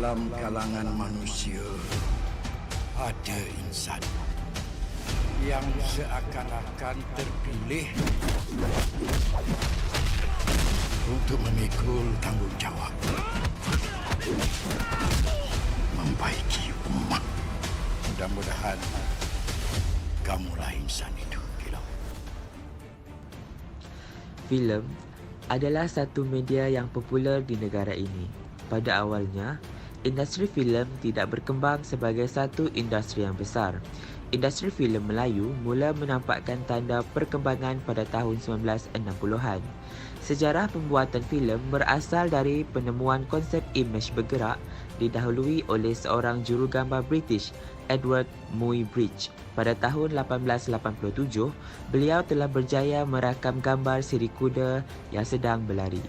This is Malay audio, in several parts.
dalam kalangan manusia ada insan yang seakan-akan terpilih untuk memikul tanggungjawab membaiki umat. Mudah-mudahan kamulah insan itu, Kilau. Filem adalah satu media yang popular di negara ini. Pada awalnya, industri filem tidak berkembang sebagai satu industri yang besar. Industri filem Melayu mula menampakkan tanda perkembangan pada tahun 1960-an. Sejarah pembuatan filem berasal dari penemuan konsep imej bergerak didahului oleh seorang jurugambar British, Edward Muybridge. Pada tahun 1887, beliau telah berjaya merakam gambar siri kuda yang sedang berlari.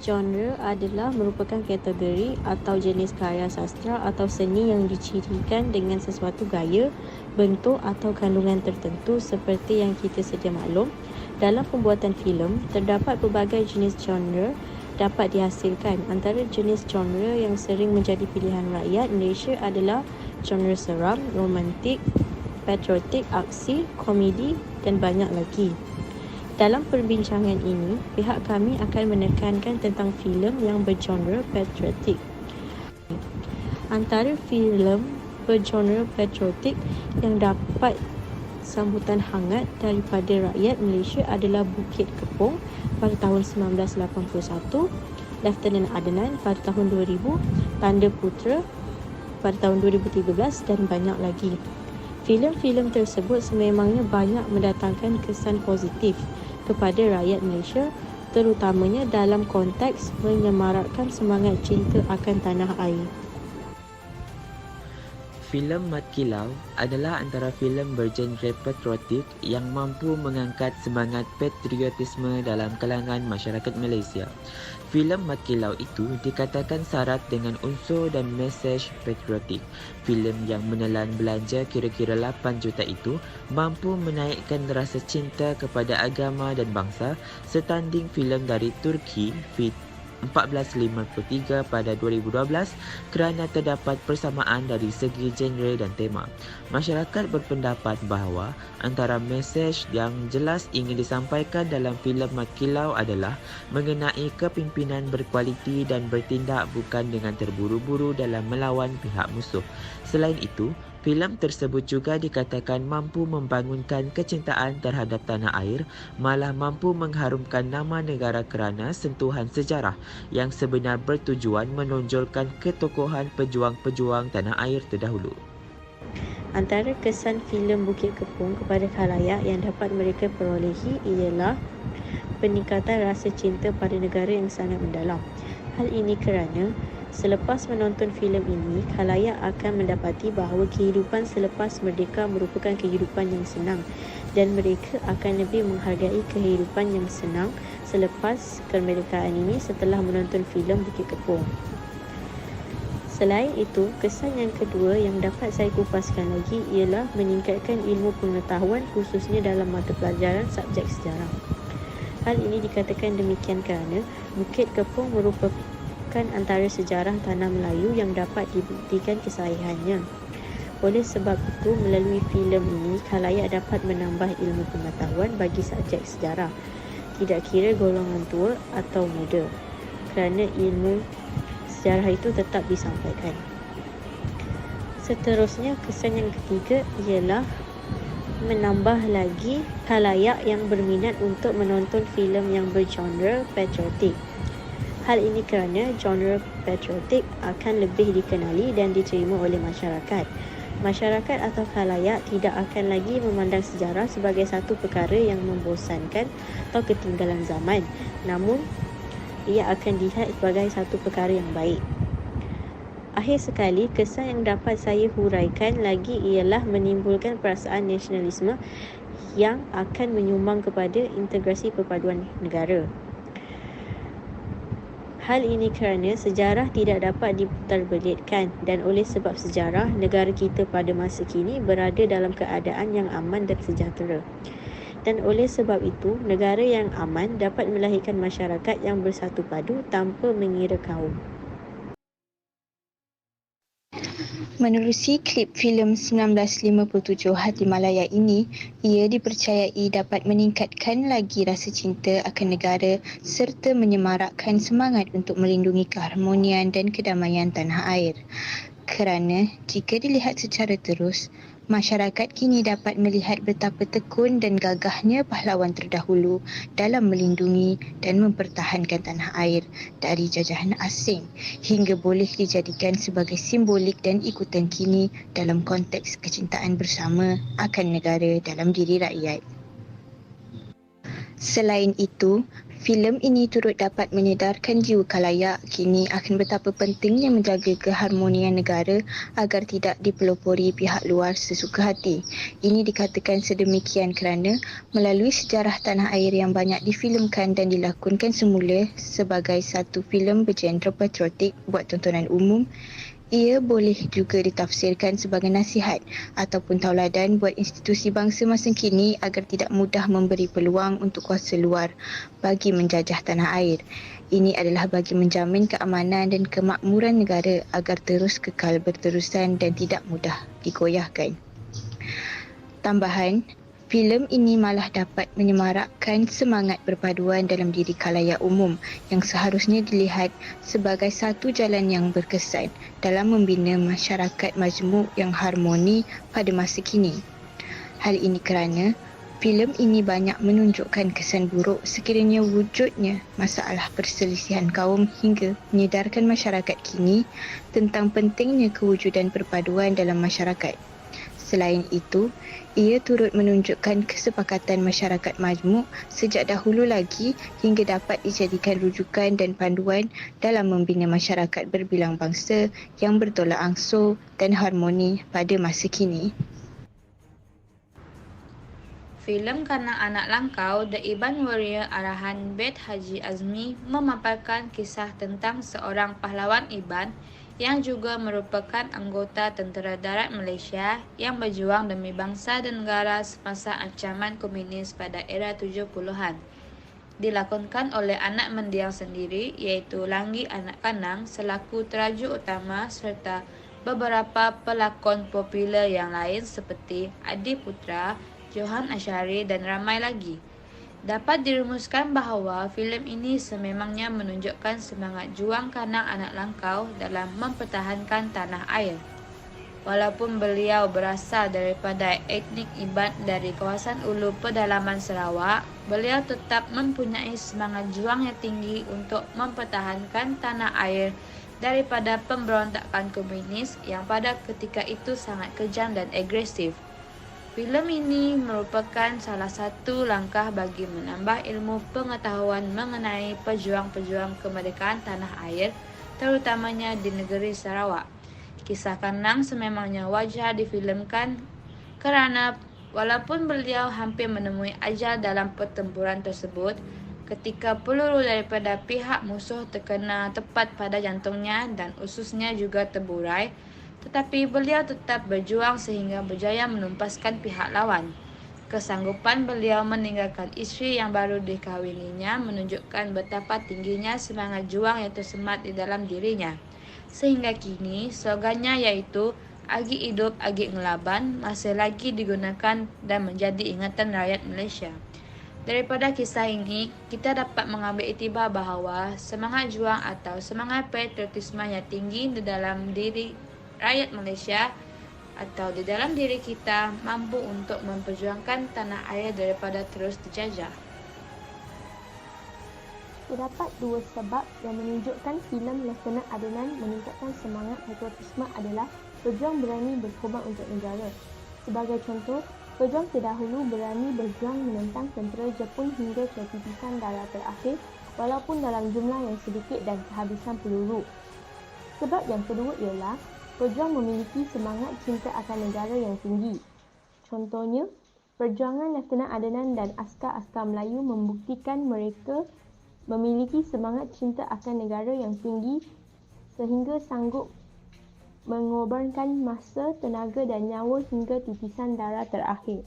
Genre adalah merupakan kategori atau jenis karya sastra atau seni yang dicirikan dengan sesuatu gaya, bentuk atau kandungan tertentu seperti yang kita sedia maklum. Dalam pembuatan filem, terdapat pelbagai jenis genre dapat dihasilkan. Antara jenis genre yang sering menjadi pilihan rakyat Malaysia adalah genre seram, romantik, patriotik, aksi, komedi dan banyak lagi. Dalam perbincangan ini, pihak kami akan menekankan tentang filem yang bergenre patriotik. Antara filem bergenre patriotik yang dapat sambutan hangat daripada rakyat Malaysia adalah Bukit Kepong pada tahun 1981, Lieutenant Adnan pada tahun 2000, Tanda Putera pada tahun 2013 dan banyak lagi. Filem-filem tersebut sememangnya banyak mendatangkan kesan positif kepada rakyat Malaysia, terutamanya dalam konteks menyemarakkan semangat cinta akan tanah air. Filem Mat Kilau adalah antara filem bergenre patriotik yang mampu mengangkat semangat patriotisme dalam kalangan masyarakat Malaysia. Filem Mat Kilau itu dikatakan syarat dengan unsur dan mesej patriotik. Filem yang menelan belanja kira-kira 8 juta itu mampu menaikkan rasa cinta kepada agama dan bangsa setanding filem dari Turki, 1453 pada 2012 kerana terdapat persamaan dari segi genre dan tema. Masyarakat berpendapat bahawa antara mesej yang jelas ingin disampaikan dalam filem Mat Kilau adalah mengenai kepimpinan berkualiti dan bertindak bukan dengan terburu-buru dalam melawan pihak musuh. Selain itu, filem tersebut juga dikatakan mampu membangunkan kecintaan terhadap tanah air, malah mampu mengharumkan nama negara kerana sentuhan sejarah yang sebenar bertujuan menonjolkan ketokohan pejuang-pejuang tanah air terdahulu. Antara kesan filem Bukit Kepong kepada khalayak yang dapat mereka perolehi ialah peningkatan rasa cinta pada negara yang sangat mendalam. Hal ini kerana selepas menonton filem ini, khalayak akan mendapati bahawa kehidupan selepas merdeka merupakan kehidupan yang senang dan mereka akan lebih menghargai kehidupan yang senang selepas kemerdekaan ini setelah menonton filem Bukit Kepong. Selain itu, kesan yang kedua yang dapat saya kupaskan lagi ialah meningkatkan ilmu pengetahuan khususnya dalam mata pelajaran subjek sejarah. Hal ini dikatakan demikian kerana Bukit Kepong merupakan antara sejarah tanah Melayu yang dapat dibuktikan kesahihannya. Oleh sebab itu, melalui filem ini, khalayak dapat menambah ilmu pengetahuan bagi subjek sejarah, tidak kira golongan tua atau muda, kerana ilmu sejarah itu tetap disampaikan. Seterusnya, kesan yang ketiga ialah menambah lagi khalayak yang berminat untuk menonton filem yang bergenre patriotik. Hal ini kerana genre patriotik akan lebih dikenali dan diterima oleh masyarakat. Masyarakat atau khalayak tidak akan lagi memandang sejarah sebagai satu perkara yang membosankan atau ketinggalan zaman. Namun, ia akan dilihat sebagai satu perkara yang baik. Akhir sekali, kesan yang dapat saya huraikan lagi ialah menimbulkan perasaan nasionalisme yang akan menyumbang kepada integrasi perpaduan negara. Hal ini kerana sejarah tidak dapat diputarbelitkan dan oleh sebab sejarah, negara kita pada masa kini berada dalam keadaan yang aman dan sejahtera. Dan oleh sebab itu, negara yang aman dapat melahirkan masyarakat yang bersatu padu tanpa mengira kaum. Menerusi klip filem 1957 Hati Malaya ini, ia dipercayai dapat meningkatkan lagi rasa cinta akan negara serta menyemarakkan semangat untuk melindungi keharmonian dan kedamaian tanah air. Kerana jika dilihat secara terus, masyarakat kini dapat melihat betapa tekun dan gagahnya pahlawan terdahulu dalam melindungi dan mempertahankan tanah air dari jajahan asing hingga boleh dijadikan sebagai simbolik dan ikutan kini dalam konteks kecintaan bersama akan negara dalam diri rakyat. Selain itu, filem ini turut dapat menyedarkan jiwa khalayak kini akan betapa pentingnya menjaga keharmonian negara agar tidak dipelopori pihak luar sesuka hati. Ini dikatakan sedemikian kerana melalui sejarah tanah air yang banyak difilemkan dan dilakonkan semula sebagai satu filem bergenre patriotik buat tontonan umum, ia boleh juga ditafsirkan sebagai nasihat ataupun tauladan buat institusi bangsa masa kini agar tidak mudah memberi peluang untuk kuasa luar bagi menjajah tanah air. Ini adalah bagi menjamin keamanan dan kemakmuran negara agar terus kekal berterusan dan tidak mudah digoyahkan. Tambahan, filem ini malah dapat menyemarakkan semangat perpaduan dalam diri khalayak umum yang seharusnya dilihat sebagai satu jalan yang berkesan dalam membina masyarakat majmuk yang harmoni pada masa kini. Hal ini kerana filem ini banyak menunjukkan kesan buruk sekiranya wujudnya masalah perselisihan kaum hingga menyedarkan masyarakat kini tentang pentingnya kewujudan perpaduan dalam masyarakat. Selain itu, ia turut menunjukkan kesepakatan masyarakat majmuk sejak dahulu lagi hingga dapat dijadikan rujukan dan panduan dalam membina masyarakat berbilang bangsa yang bertolak ansur dan harmoni pada masa kini. Filem Kanak-Anak Langkau The Iban Warrior arahan Bet Haji Azmi memaparkan kisah tentang seorang pahlawan Iban yang juga merupakan anggota Tentera Darat Malaysia yang berjuang demi bangsa dan negara semasa ancaman komunis pada era 70-an. Dilakonkan oleh anak mendiang sendiri iaitu Langgi Anak Kanang selaku terajuk utama serta beberapa pelakon popular yang lain seperti Adi Putra, Johan Asyari dan ramai lagi. Dapat dirumuskan bahawa filem ini sememangnya menunjukkan semangat juang kanak-anak langkau dalam mempertahankan tanah air. Walaupun beliau berasal daripada etnik Iban dari kawasan Ulu Pedalaman Sarawak, beliau tetap mempunyai semangat juang yang tinggi untuk mempertahankan tanah air daripada pemberontakan komunis yang pada ketika itu sangat kejam dan agresif. Filem ini merupakan salah satu langkah bagi menambah ilmu pengetahuan mengenai pejuang-pejuang kemerdekaan tanah air, terutamanya di negeri Sarawak. Kisah Kanang sememangnya wajar difilemkan kerana walaupun beliau hampir menemui ajal dalam pertempuran tersebut, ketika peluru daripada pihak musuh terkena tepat pada jantungnya dan ususnya juga terburai, tetapi beliau tetap berjuang sehingga berjaya menumpaskan pihak lawan. Kesanggupan beliau meninggalkan isteri yang baru dikahwininya menunjukkan betapa tingginya semangat juang yang tersemat di dalam dirinya. Sehingga kini slogannya iaitu Agi Hidup Agi Ngelaban masih lagi digunakan dan menjadi ingatan rakyat Malaysia. Daripada kisah ini, kita dapat mengambil iktibar bahawa semangat juang atau semangat patriotisme yang tinggi di dalam diri rakyat Malaysia atau di dalam diri kita mampu untuk memperjuangkan tanah air daripada terus dijajah. Terdapat dua sebab yang menunjukkan filem Lieutenant Adnan meningkatkan semangat patriotisme adalah berjuang berani berkorban untuk negara. Sebagai contoh, pejuang terdahulu berani berjuang menentang tentera Jepun hingga ke titisan darah terakhir walaupun dalam jumlah yang sedikit dan kehabisan peluru. Sebab yang kedua ialah pejuang memiliki semangat cinta akan negara yang tinggi. Contohnya, perjuangan Lieutenant Adnan dan askar-askar Melayu membuktikan mereka memiliki semangat cinta akan negara yang tinggi sehingga sanggup mengorbankan masa, tenaga dan nyawa hingga titisan darah terakhir.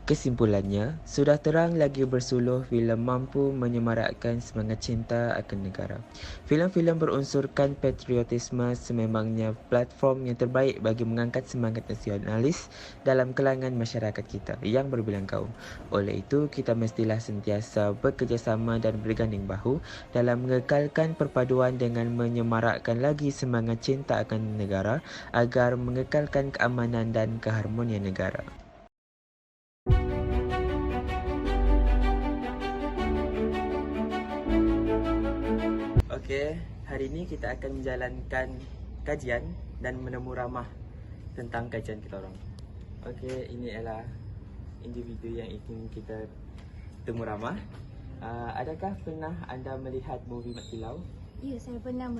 Kesimpulannya, sudah terang lagi bersuluh filem mampu menyemarakkan semangat cinta akan negara. Filem-filem berunsurkan patriotisme sememangnya platform yang terbaik bagi mengangkat semangat nasionalis dalam kalangan masyarakat kita yang berbilang kaum. Oleh itu, kita mestilah sentiasa bekerjasama dan berganding bahu dalam mengekalkan perpaduan dengan menyemarakkan lagi semangat cinta akan negara agar mengekalkan keamanan dan keharmonian negara. Okey, hari ini kita akan menjalankan kajian dan menemu ramah tentang kajian kita orang. Okey, ini adalah individu yang ingin kita temu ramah. Adakah pernah anda melihat movie Mat Kilau? Ya, saya pernah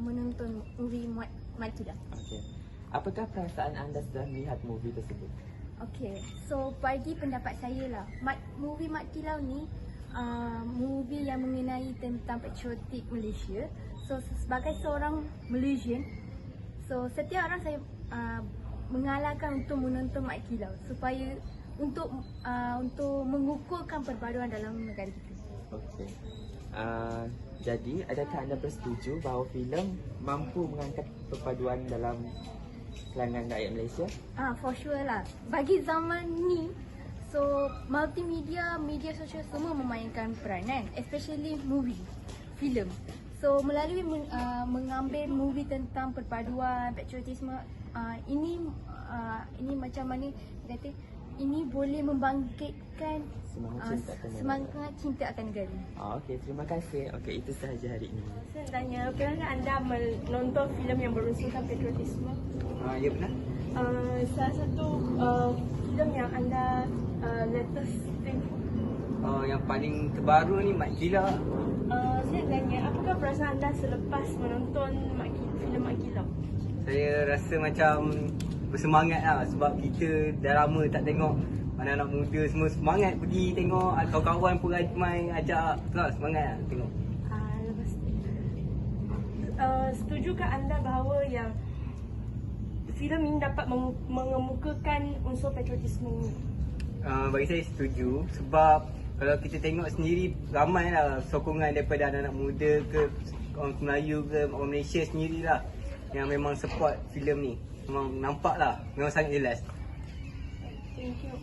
menonton movie Mat Kilau. Okey. Apakah perasaan anda setelah melihat movie tersebut? Okey, so bagi pendapat saya lah, movie Mat Kilau ni movie yang mengenai tentang patriotik Malaysia. So sebagai seorang Malaysian, so setiap orang saya mengalahkan untuk menonton Mat Kilau supaya untuk mengukuhkan perpaduan dalam negara kita. Okey. Jadi, adakah anda bersetuju bahawa filem mampu mengangkat perpaduan dalam kalangan rakyat Malaysia? For sure lah. Bagi zaman ni, so multimedia, media sosial semua memainkan peranan, especially movie, filem. So melalui mengambil movie tentang perpaduan, patriotisme, ini macam mana kata, ini boleh membangkitkan semangat cinta akan negara. Okey, terima kasih. Okey, itu sahaja hari ini. Saya nak tanya, pernah anda menonton filem yang berunsurkan patriotisme? Ya, benar. Salah satu filem yang anda latest tengok. Yang paling terbaru ni Mat Kilau. Saya nak tanya, apakah perasaan anda selepas menonton filem Mat Kilau? Saya rasa macam bersemangat lah sebab kita dah lama tak tengok anak-anak muda semua semangat pergi tengok, kawan-kawan pun ramai ajak, itulah semangat lah tengok. Lepas tu, setujukah anda bahawa yang filem ini dapat mengemukakan unsur patriotisme ini? Bagi saya setuju sebab kalau kita tengok sendiri ramai lah sokongan daripada anak-anak muda ke orang Melayu ke orang Malaysia sendirilah yang memang support filem ni. Memang nampak lah, memang sangat jelas. Thank you.